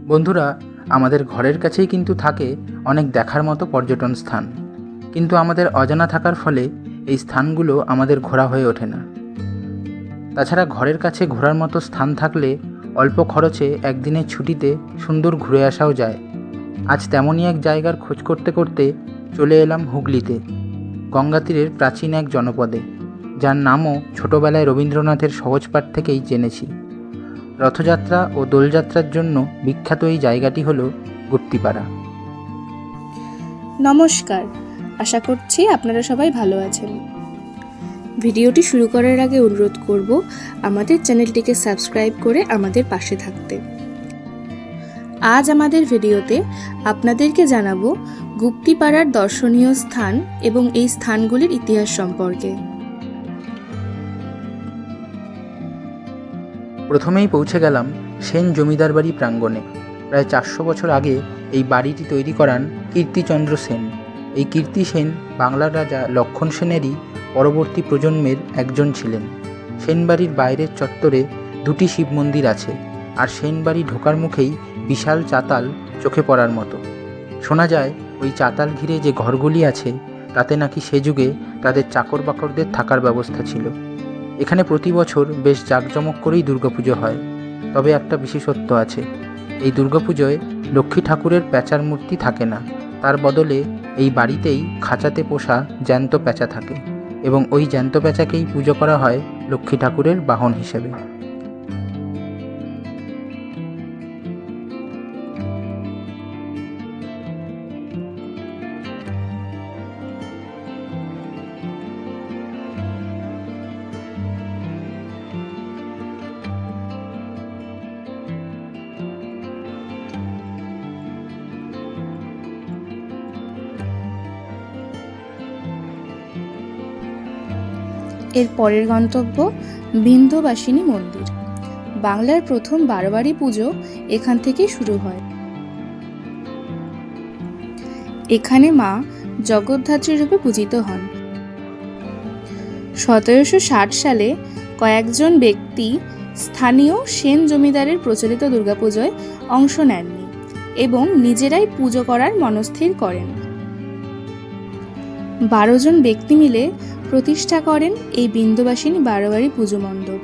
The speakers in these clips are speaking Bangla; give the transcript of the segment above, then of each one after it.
বন্ধুরা, আমাদের ঘরের কাছেই কিন্তু থাকে অনেক দেখার মতো পর্যটন স্থান, কিন্তু আমাদের অজানা থাকার ফলে এই স্থানগুলো আমাদের ঘোরা হয়ে ওঠে না। তাছাড়া ঘরের কাছে ঘোরার মতো স্থান থাকলে অল্প খরচে একদিনের ছুটিতে সুন্দর ঘুরে আসাও যায়। আজ তেমনই এক জায়গার খোঁজ করতে করতে চলে এলাম হুগলিতে, গঙ্গা তীরের প্রাচীন এক জনপদে, যার নামও ছোটবেলায় রবীন্দ্রনাথের সহজপাঠ থেকেই জেনেছি। রথযাত্রা ও দোলযাত্রার জন্য বিখ্যাত এই জায়গাটি হল গুপ্তিপাড়া। নমস্কার, আশা করছি আপনারা সবাই ভালো আছেন। ভিডিওটি শুরু করার আগে অনুরোধ করব আমাদের চ্যানেলটিকে সাবস্ক্রাইব করে আমাদের পাশে থাকতে। আজ আমাদের ভিডিওতে আপনাদেরকে জানাবো গুপ্তিপাড়ার দর্শনীয় স্থান এবং এই স্থানগুলির ইতিহাস সম্পর্কে। প্রথমেই পৌঁছে গেলাম সেন জমিদার বাড়ি প্রাঙ্গণে। প্রায় 400 বছর আগে এই বাড়িটি তৈরি করান কীর্তিচন্দ্র সেন। এই কীর্তি সেন বাংলার রাজা লক্ষণ সেনেরই পরবর্তী প্রজন্মের একজন ছিলেন। সেন বাড়ির বাইরের চত্বরে দুটি শিব মন্দির আছে, আর সেন বাড়ি ঢোকার মুখেই বিশাল চাতাল চোখে পড়ার মতো। শোনা যায় ওই চাতাল ঘিরে যে ঘরগুলি আছে তাতে নাকি সে যুগে তাদের চাকর বাকরদের থাকার ব্যবস্থা ছিল। এখানে প্রতি বছর বেশ জাঁকজমক করেই দুর্গাপুজো হয়। তবে একটা বিশেষত্ব আছে, এই দুর্গাপুজোয় লক্ষ্মী ঠাকুরের প্যাঁচার মূর্তি থাকে না, তার বদলে এই বাড়িতেই খাঁচাতে পোষা জ্যান্ত প্যাঁচা থাকে, এবং ওই জ্যান্ত প্যাঁচাকেই পুজো করা হয় লক্ষ্মী ঠাকুরের বাহন হিসেবে। এর পরের গন্তব্য বিন্ধ্যবাসিনী মন্দির। বাংলার প্রথম বারোয়ারি পুজো এখান থেকেই শুরু হয়। এখানে মা জগদ্ধাত্রী রূপে পূজিত হন। 1760 সালে কয়েকজন ব্যক্তি স্থানীয় সেন জমিদারের প্রচলিত দুর্গাপুজোয় অংশ নেননি এবং নিজেরাই পুজো করার মনস্থির করেন। 12 জন ব্যক্তি মিলে প্রতিষ্ঠা করেন এই বিন্ধ্যবাসিনী বারোয়ারি পুজো মণ্ডপ।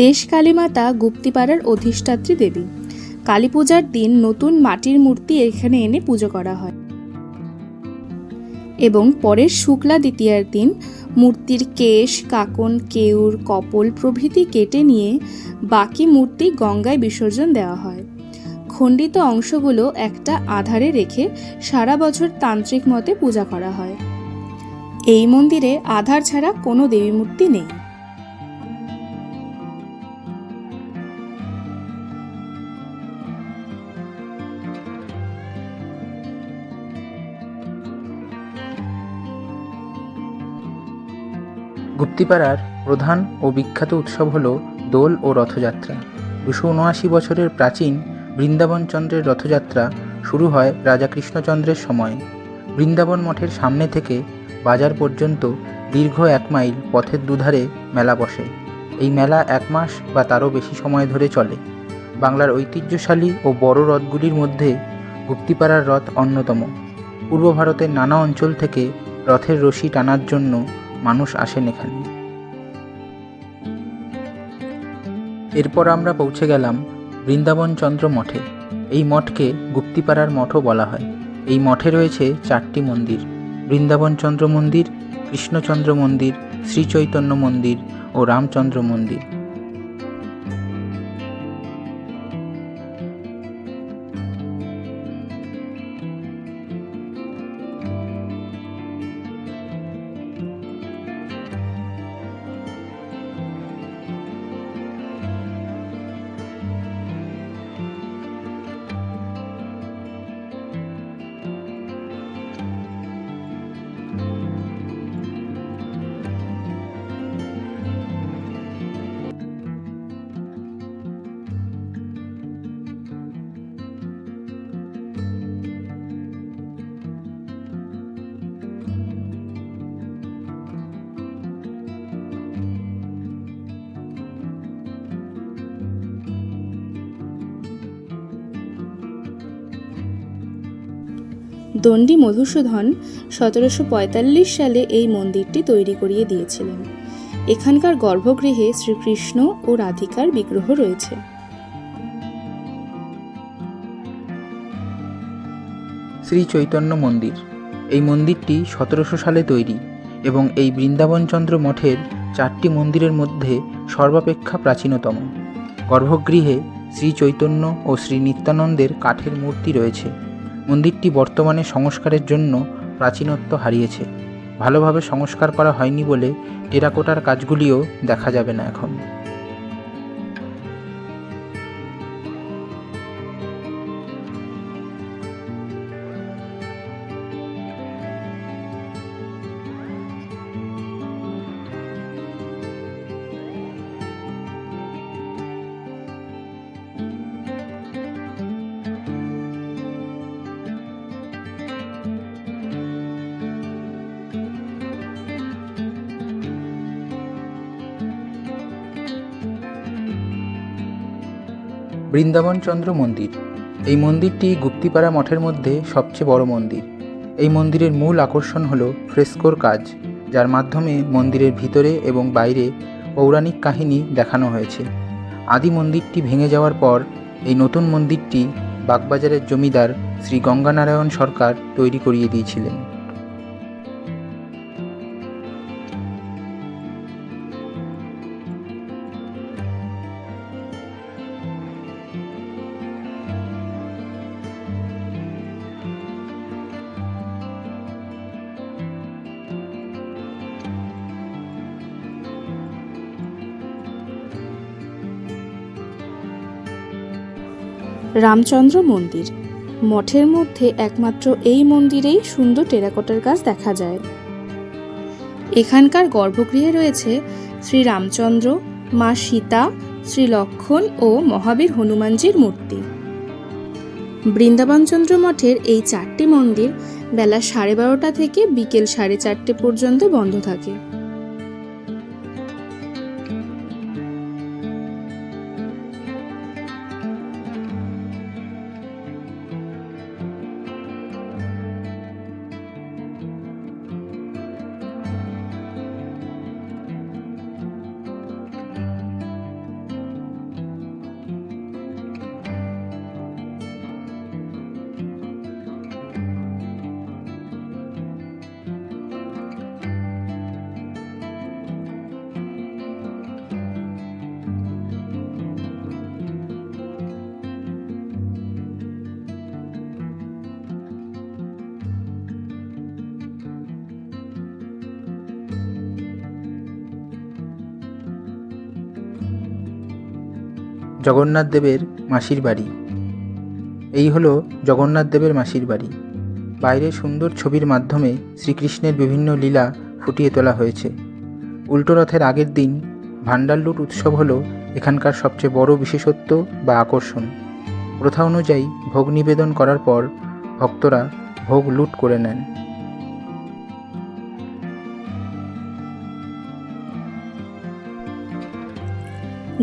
দেশ কালীমাতা গুপ্তিপাড়ার অধিষ্ঠাত্রী দেবী। কালী পূজার দিন নতুন মাটির মূর্তি এখানে এনে পুজো করা হয় এবং পরের শুক্লা দ্বিতীয়ার দিন মূর্তির কেশ, কাকন, কেউর, কপল প্রভৃতি কেটে নিয়ে বাকি মূর্তি গঙ্গায় বিসর্জন দেওয়া হয়। খণ্ডিত অংশগুলো একটা আধারে রেখে সারা বছর তান্ত্রিক মতে পূজা করা হয়। এই মন্দিরে আধার ছাড়া কোনো দেবী মূর্তি নেই। গুপ্তিপাড়ার প্রধান ও বিখ্যাত উৎসব হল দোল ও রথযাত্রা। 279 বছরের প্রাচীন বৃন্দাবনচন্দ্রের রথযাত্রা শুরু হয় রাজা কৃষ্ণচন্দ্রের সময়। বৃন্দাবন মঠের সামনে থেকে বাজার পর্যন্ত দীর্ঘ 1 মাইল পথের দুধারে মেলা বসে। এই মেলা 1 মাস বা তারও বেশি সময় ধরে চলে। বাংলার ঐতিহ্যশালী ও বড় রথগুলির মধ্যে গুপ্তিপাড়ার রথ অন্যতম। পূর্ব ভারতের নানা অঞ্চল থেকে রথের রশি টানার জন্য মানুষ আসেন এখানে। এরপর আমরা পৌঁছে গেলাম বৃন্দাবনচন্দ্র মঠে। এই মঠকে গুপ্তিপাড়ার মঠও বলা হয়। এই মঠে রয়েছে 4টি মন্দির: বৃন্দাবনচন্দ্র মন্দির, কৃষ্ণচন্দ্র মন্দির, শ্রীচৈতন্য মন্দির ও রামচন্দ্র মন্দির। দণ্ডী মধুসূদন 1745 সালে এই মন্দিরটি তৈরি করিয়ে দিয়েছিলেন। এখানকার গর্ভগৃহে শ্রীকৃষ্ণ ও রাধিকার বিগ্রহ রয়েছে। শ্রী চৈতন্য মন্দির। এই মন্দিরটি 1700 সালে তৈরি এবং এই বৃন্দাবনচন্দ্র মঠের 4টি মন্দিরের মধ্যে সর্বাপেক্ষা প্রাচীনতম। গর্ভগৃহে শ্রী চৈতন্য ও শ্রী নিত্যানন্দের কাঠের মূর্তি রয়েছে। মন্দিরটি বর্তমানে সংস্কারের জন্য প্রাচীনত্ব হারিয়েছে। ভালোভাবে সংস্কার করা হয়নি বলে টেরাকোটার কাজগুলিও দেখা যাবে না এখন। বৃন্দাবনচন্দ্র মন্দির। এই মন্দিরটি গুপ্তিপাড়া মঠের মধ্যে সবচেয়ে বড় মন্দির। এই মন্দিরের মূল আকর্ষণ হল ফ্রেস্কোর কাজ, যার মাধ্যমে মন্দিরের ভিতরে এবং বাইরে পৌরাণিক কাহিনী দেখানো হয়েছে। আদি মন্দিরটি ভেঙে যাওয়ার পর এই নতুন মন্দিরটি বাগবাজারের জমিদার শ্রী গঙ্গানারায়ণ সরকার তৈরি করিয়ে দিয়েছিলেন। রামচন্দ্র মন্দির। মঠের মধ্যে একমাত্র এই মন্দিরেই সুন্দর টেরাকোটার কাজ দেখা যায়। এখানকার গর্ভগৃহে রয়েছে শ্রী রামচন্দ্র, মা সীতা, শ্রী লক্ষ্মণ ও মহাবীর হনুমানজির মূর্তি। বৃন্দাবনচন্দ্র মঠের এই 4টি মন্দির বেলা 12:30 থেকে বিকেল 4:30 পর্যন্ত বন্ধ থাকে। জগন্নাথ দেবের মাসির বাড়ি। এই হলো জগন্নাথ দেবের মাসির বাড়ি। বাইরে সুন্দর ছবির মাধ্যমে শ্রীকৃষ্ণের বিভিন্ন লীলা ফুটিয়ে তোলা হয়েছে। উল্টো রথের আগের দিন ভান্ডার লুট উৎসব হলো এখানকার সবচেয়ে বড় বিশেষত্ব বা আকর্ষণ। প্রথা অনুযায়ী ভোগ নিবেদন করার পর ভক্তরা ভোগ লুট করে নেন।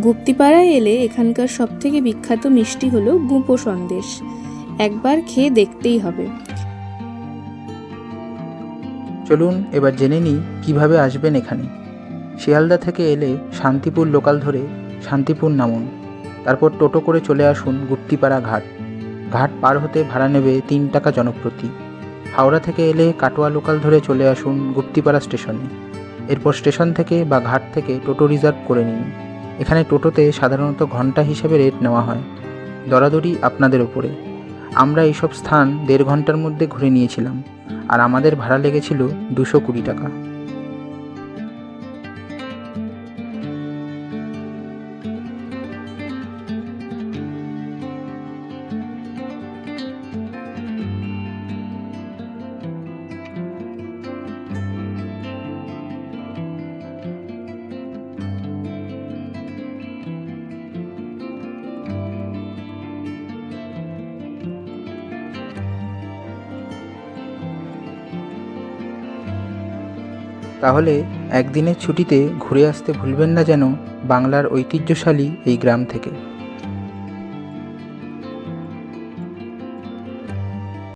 গুপ্তিপাড়ায় এলে এখানকার সবথেকে বিখ্যাত মিষ্টি হলো গুঁপো সন্দেশ। একবার খেয়ে দেখতেই হবে। চলুন এবার জেনে নিই কীভাবে আসবেন এখানে। শিয়ালদা থেকে এলে শান্তিপুর লোকাল ধরে শান্তিপুর নামুন। তারপর টোটো করে চলে আসুন গুপ্তিপাড়া ঘাট। ঘাট পার হতে ভাড়া নেবে 3 টাকা জনপ্রতি। হাওড়া থেকে এলে কাটোয়া লোকাল ধরে চলে আসুন গুপ্তিপাড়া স্টেশনে। এরপর স্টেশন থেকে বা ঘাট থেকে টোটো রিজার্ভ করে নিন। এখানে টোটোতে সাধারণত ঘন্টা হিসেবে রেট নেওয়া হয়। দরাদরি আপনাদের উপরে। আমরা এইসব স্থান 1.5 ঘন্টার মধ্যে ঘুরে নিয়েছিলাম, আর আমাদের ভাড়া লেগেছিল 220 টাকা। তাহলে একদিনের ছুটিতে ঘুরে আসতে ভুলবেন না যেন বাংলার ঐতিহ্যশালী এই গ্রাম থেকে।